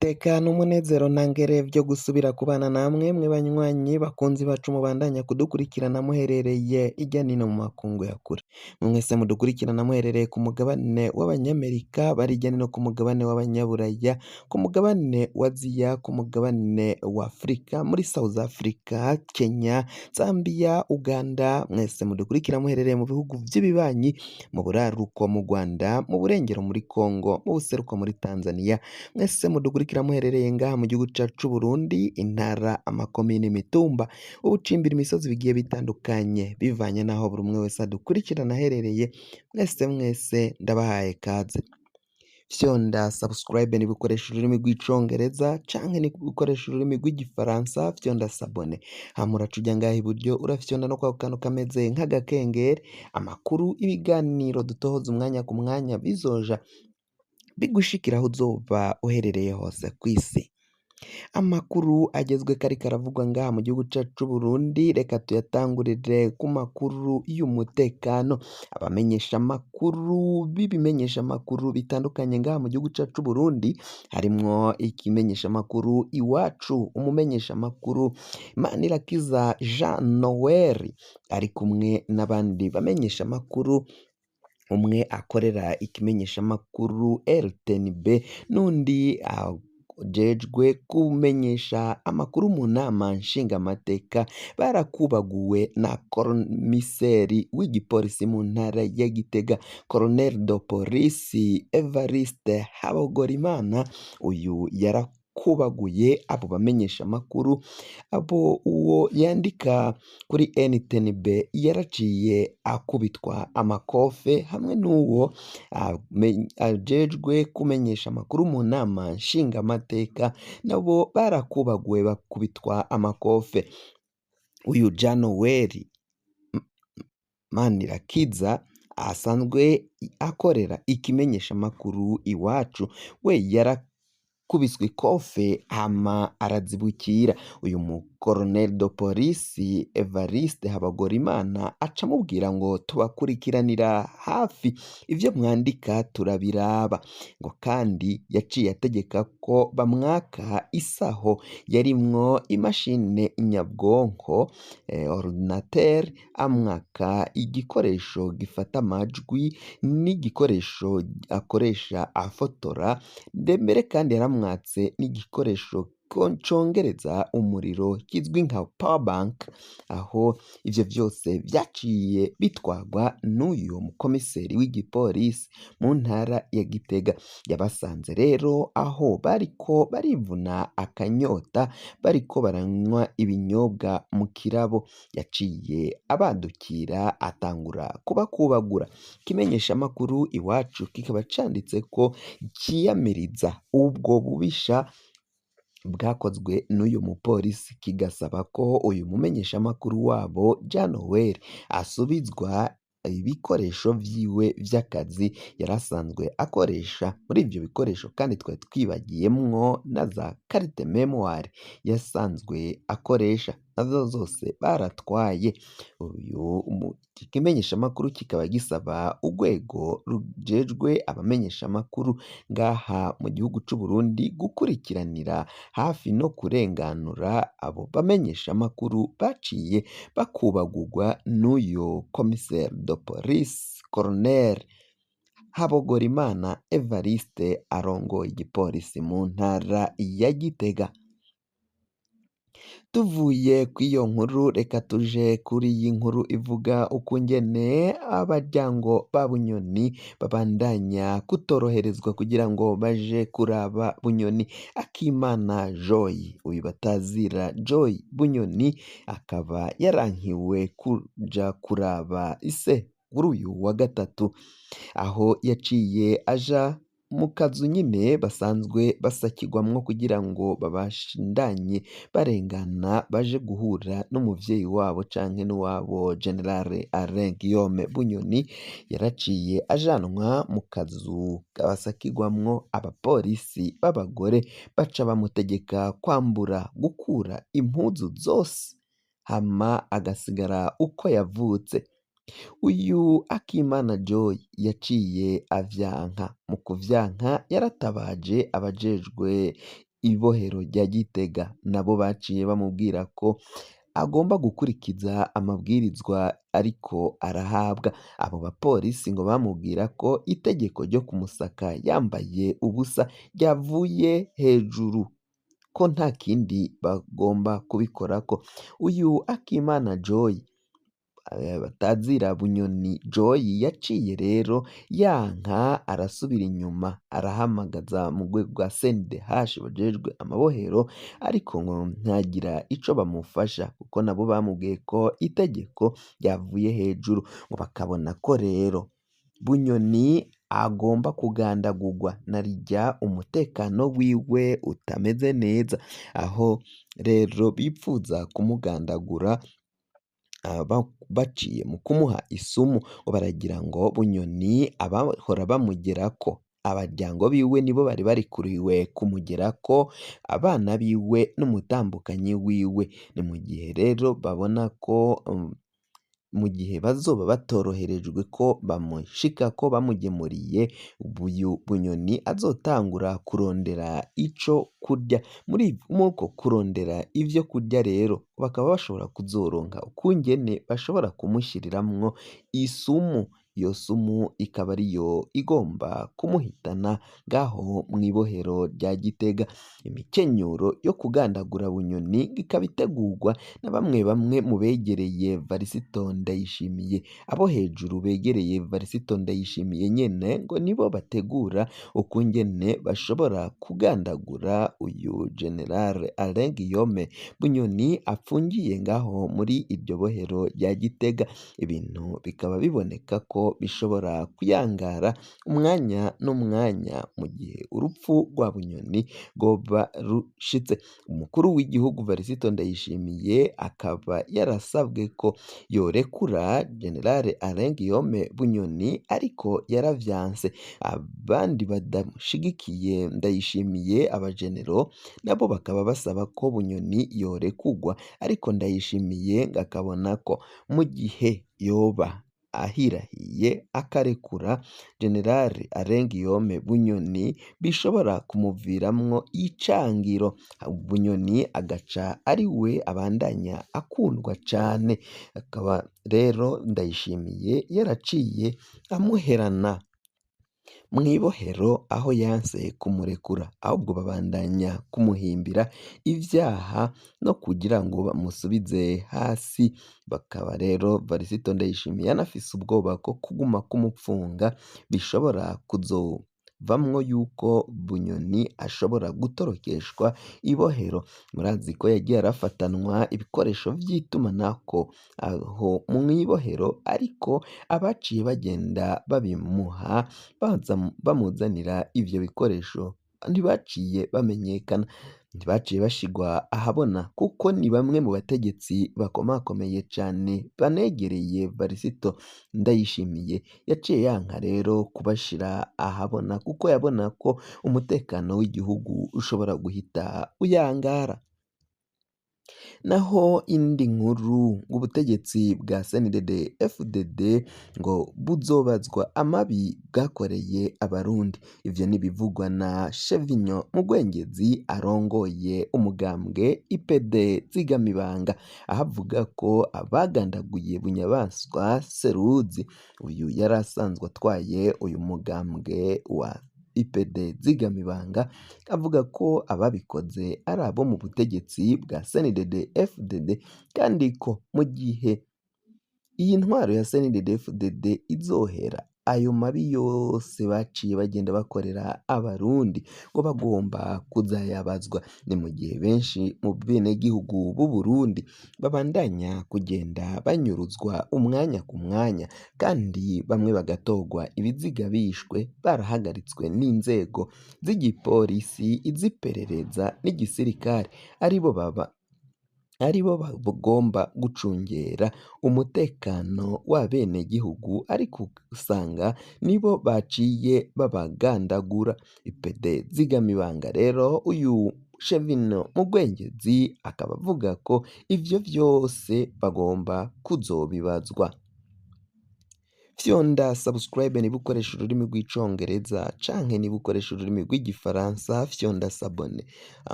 Tekana umunezero ntangere vyo gusubira kubana namwe mwe banywanyi bakunzi bacu mubandanya kudukurikirana muherereye irya nino mu makungu ya kure. Mwese mudukurikirana muherereye ku mugabane w'abanyamerika, bari irya nino ku mugabane w'abanyaburaya, ku mugabane wa Aziya, ku mugabane wa Afrika, muri South Africa, Kenya, Zambia, Uganda, mwese mudukurikira muherereye mu bihugu vy'ibibanyi, mu buraruko mu Rwanda, mu burengero muri Congo, mu buseruko muri Tanzania, mwese mudukurikira muherereye ngaha mu gihugu cacu c'Uburundi, intara, amakomine, imitumba, ubucimbira, imisozi bigiye bitandukanye bivanye naho buri umwe wese adukurikirana aherereye. Mwese ndabahaye kaze. Fyonda subscribe ni gukoresha ururimi rw'icongereza canke ni gukoresha ururimi rw'igifaransa, fyonda sabone. Hama uraca uja ngaha iburyo urafyonda no kwako kantu kameze nk'agakengeri, amakuru, ibiganiro dutohoza umwanya ku mwanya bizoja bigushikira aho uzoba uherereye hose kw'isi. Amakuru agezweko ariko aravugwa ngaha mu gihugu cacu c'Uburundi, reka tuyatangurire ku makuru y'umutekano. Abamenyesha amakuru b'ibimenyesha amakuru bitandukanye ngaha mu gihugu cacu c'Uburundi, harimwo ikimenyesha amakuru Iwacu, umumenyesha amakuru Manirakiza Jean Noel ari kumwe n'abandi bamenyesha amakuru, umwe akorera ikimenyesha amakuru RTNB n'undi ajejwe kumenyesha amakuru mu nama nshingamateka, barakubaguwe na komiseri w'igipolisi mu ntara ya Gitega, Colonel de Police Evariste Habogorimana. Uyu yarakubaguye abo bamenyesha amakuru, uwo yandika kuri NTNB yaraciye akubitwa amakofe, hamwe n'uwo ajejwe kumenyesha amakuru mu nama nshingamateka nabo barakubaguwe bakubitwa amakofe. Uyu Jean Noel Manirakiza asanzwe akorera ikimenyesha amakuru Iwacu, we yarakubiswe ikofe hama arazibukira. Uyu mu Colonel de Police Evariste Habagorimana aca amubwira ngo tubakurikiranira hafi, ivyo mwandika turabiraba, ngo kandi yaciye ategeka ko bamwaka isaho yarimwo imashine nyabwonko, ordinateur, amwaka igikoresho gifata amajwi n'igikoresho akoresha afotora, mbere kandi yaramwatse n'igikoresho congereza umuriro kizwi nka power bank. Aho ivyo vyose vyaciye bitwarwa n'uyu mukomiseri w'igipolisi mu ntara ya Gitega. Yabasanze rero aho bariko barivuna akanyota, bariko baranywa ibinyobwa mu kirabo, yaciye abadukira atangura kubakubagura. Ikimenyesha amakuru Iwacu kikaba canditse ko ciyamiriza ubwo bubisha bwakozwe n'uyu mupolisi, kigasaba ko uyu mumenyesha amakuru wabo Jean Noel asubizwa ibikoresho vyiwe vy'akazi yarasanzwe akoresha. Muri ivyo bikoresho kandi twari twibagiyemwo na za carte memoire yasanzwe akoresha, nazo zose baratwaye. Uyu ikimenyesha amakuru kikaba gisaba urwego rujejwe abamenyesha amakuru ngaha mu gihugu c'Uburundi gukurikiranira hafi no kurenganura abo bamenyesha amakuru baciye bakubagurwa n'uyu commissaire de police Colonel Habogorimana Evariste arongoye igipolisi mu ntara ya Gitega. Tuvuye kw'iyo nkuru, reka tuje kuri iyi nkuru ivuga ukungene abaryango ba Bunyoni babandanya kutoroherezwa kugira ngo baje kuraba Bunyoni. Akimana Joy, uyu batazira Joy Bunyoni, akaba yarankiwe kuja kuraba ise kuri uyu wa gatatu, aho yaciye aja mu kazu nyine basanzwe basakirwamwo kugira ngo babandanye barengana baje guhura n'umuvyeyi wabo canke n'uwabo General Alain Guillaume Bunyoni. Yaraciye ajanwa mu kazu kabasakirwamwo abapolisi b'abagore, baca bamutegeka kwambura, gukura impuzu zose, hama agasigara uko yavutse. Uyu Akimana Joy yaciye avyanka, mu kuvyanka yaratabaje abajejwe ibohero rya Gitega nabo baciye bamubwira ko agomba gukurikiza amabwirizwa ariko arahabwa. Abo bapolisi ngo bamubwira ko itegeko ryo kumusaka yambaye ubusa ryavuye hejuru, ko nta kindi bagomba kubikorako. Uyu Akimana Joy batazira Bunyoni Joy yaciye rero yanka arasubira inyuma arahamagaza mu rwego rwa CNDH bajejwe amabohero, ariko ngo ntagira ico bamufasha kuko nabo bamubwiye ko itegeko ryavuye hejuru, ngo bakabona ko rero Bunyoni agomba kugandagurwa narirya umutekano wiwe utameze neza, aho rero bipfuza kumugandagura baciye mu kumuha isumu, ngo baragira ngo Bunyoni abahora bamugerako abaryango biwe nibo bari barikuriwe kumugerako, abana biwe n'umutambukanyi wiwe. Ni mu gihe rero babona ko mu gihe bazoba batoroherejwe ko bamushikako bamugemuriye, Bunyoni azotangura kurondera ico kurya. Muri uko kurondera ivyo kurya rero bakaba bashobora kuzoronka ukungene bashobora kumushiriramwo isumu, iyo sumu ikaba ariyo igomba kumuhitana ngaho mw'ibohero rya Gitega. Imikenyuro yo kugandagura Bunyoni ikaba itegurwa na bamwe bamwe mu begereye Varisito Ndayishimiye. Abo hejuru begereye Varisito Ndayishimiye nyene ngo nibo bategura ukungene bashobora kugandagura uyu General Alain Guillaume Bunyoni apfungiye ngaho muri iryo bohero rya Gitega. Ibintu bikaba biboneka ko bishobora kuyangara umwanya n'umwanya mu gihe urupfu rwa Bunyoni rwoba rushitse. Umukuru w'igihugu Varisito Ndayishimiye akaba yarasabwe ko yorekura General Alain Guillaume Bunyoni, ariko yaravyanse. Abandi badamushigikiye Ndayishimiye abajenero nabo bakaba basaba ko Bunyoni yorekurwa, ariko Ndayishimiye akabona ko mu gihe yoba ahirahiye akarekura General Alain Guillaume Bunyoni bishobora kumuviramwo icangiro, Bunyoni agaca ari we abandanya akundwa cane. Akaba rero Ndayishimiye yaraciye amuherana mw'ibohero aho yanse kumurekura, ahubwo babandanya kumuhimbira ivyaha no kugira ngo bamusubize hasi. Bakaba rero Varisito Ndayishimiye yanafise ubwoba ko kuguma kumupfunga bishobora kuzovamwo yuko Bunyoni ashobora gutorokeshwa ibohero. Murazi ko yagiye arafatanwa ibikoresho vy'itumanako aho mw'ibohero, ariko abaciye bagenda babimuha bamuzanira ivyo bikoresho ntibaciye bamenyekana, ntibaciye bashigwa ahabona, kuko ni bamwe mu bategetsi bakomakomeye cane banegereye Varisito Ndayishimiye. Yaciye yanka rero kubashira ahabona kuko yabona ko umutekano w'igihugu ushobora guhita uyangara. Naho indi nkuru, ubutegetsi bwa CNDD-FDD ngo buzobazwa amabi bwakoreye abarundi. Ivyo nibivugwa na Chevinyo Mugwengezi arongoye umugambwe IPD Zigamibanga, aho avuga ko abagandaguye Bunyabaswa Seruzi, uyu yari asanzwe atwaye uyu mugambwe wa IPD Zigamibanga, avuga ko ababikoze ari abo mu butegetsi bwa CNDD-FDD, kandi ko mu gihe iyi ntwaro ya CNDD-FDD izohera, ayo mabi yose baciye bagenda bakorera abarundi ngo bagomba kuzayabazwa. Ni mu gihe benshi mu benegihugu b'u Burundi babandanya kugenda banyuruzwa umwanya ku mwanya, kandi bamwe bagatogwa ibiziga bishwe barahagaritswe n'inzego z'igipolisi, iz'iperereza n'igisirikare, aribo bagomba gucungera umutekano w'abenegihugu, ariko usanga nibo baciye babagandagura. IPD Zigamibanga rero uyu Chevinyo Mugwengezi akaba avuga ko ivyo vyose bagomba kuzobibazwa. fyonda subscribe niba ukoresha ururimi rw'icongereza canke niba ukoresha ururimi rw'igifaransa fyonda sabone.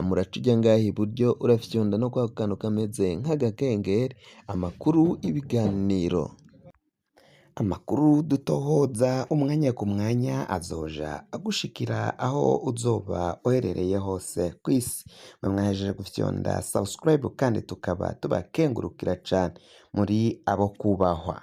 Muraca uja ngaha iburyo urafyonda no kwa kantu kameze nk'agakengeri, amakuru, ibiganiro, amakuru dutohoza umwanya ku mwanya azoja agushikira aho uzoba uherereye hose kw'isi. Mwe mwahejeje gufyonda subscribe kandi tukaba tubakengurukira cane muri abo kubahwa.